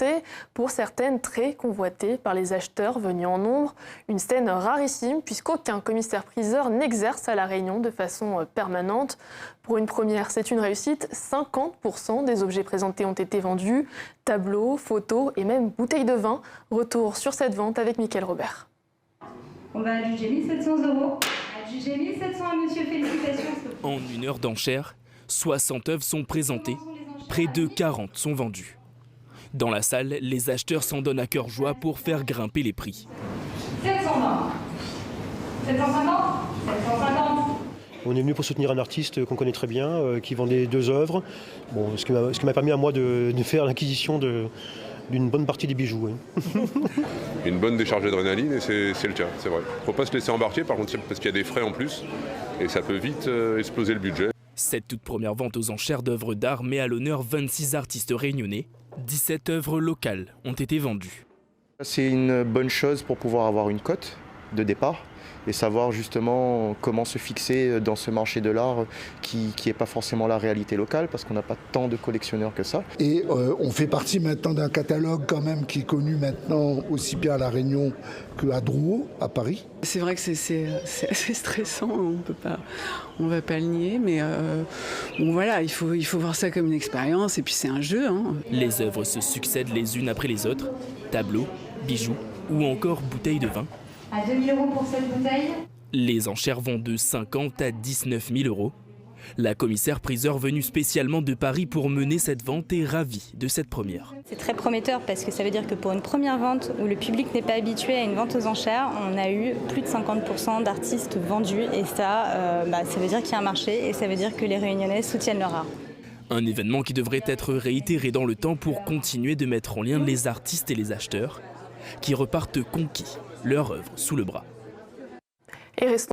rareté, pour certaines très convoitées par les acheteurs venus en nombre. Une scène rarissime puisqu'aucun commissaire-priseur n'exerce à La Réunion de façon permanente. Pour une première, c'est une réussite. 50% des objets présentés ont été vendus. Tableaux, photos et même bouteilles de vin. Retour sur cette vente avec Mickaël Robert. On va adjuger 1 700 €. Adjuger 1 700 à monsieur, félicitations. En une heure d'enchère, 60 œuvres sont présentées, près de 40 sont vendues. Dans la salle, les acheteurs s'en donnent à cœur joie pour faire grimper les prix. 720, 750, 750. On est venu pour soutenir un artiste qu'on connaît très bien, qui vendait 2 œuvres. Bon, ce qui m'a permis à moi de faire l'acquisition d'une bonne partie des bijoux. Oui. Une bonne décharge d'adrénaline et c'est le cas, c'est vrai. Il ne faut pas se laisser embarquer par contre parce qu'il y a des frais en plus et ça peut vite exploser le budget. Cette toute première vente aux enchères d'œuvres d'art met à l'honneur 26 artistes réunionnais. 17 œuvres locales ont été vendues. C'est une bonne chose pour pouvoir avoir une cote de départ et savoir justement comment se fixer dans ce marché de l'art qui n'est pas forcément la réalité locale parce qu'on n'a pas tant de collectionneurs que ça. Et on fait partie maintenant d'un catalogue quand même qui est connu maintenant aussi bien à La Réunion qu'à Drouot, à Paris. C'est vrai que c'est assez stressant, on va pas le nier, mais bon voilà, il faut voir ça comme une expérience et puis c'est un jeu. Hein. Les œuvres se succèdent les unes après les autres, tableaux, bijoux ou encore bouteilles de vin. À 2 000 € pour cette bouteille. Les enchères vont de 50 à 19 000 €. La commissaire-priseur venue spécialement de Paris pour mener cette vente est ravie de cette première. C'est très prometteur parce que ça veut dire que pour une première vente où le public n'est pas habitué à une vente aux enchères, on a eu plus de 50% d'artistes vendus et ça veut dire qu'il y a un marché et ça veut dire que les Réunionnais soutiennent leur art. Un événement qui devrait être réitéré dans le temps pour continuer de mettre en lien les artistes et les acheteurs qui repartent conquis, leur œuvre sous le bras. Et restons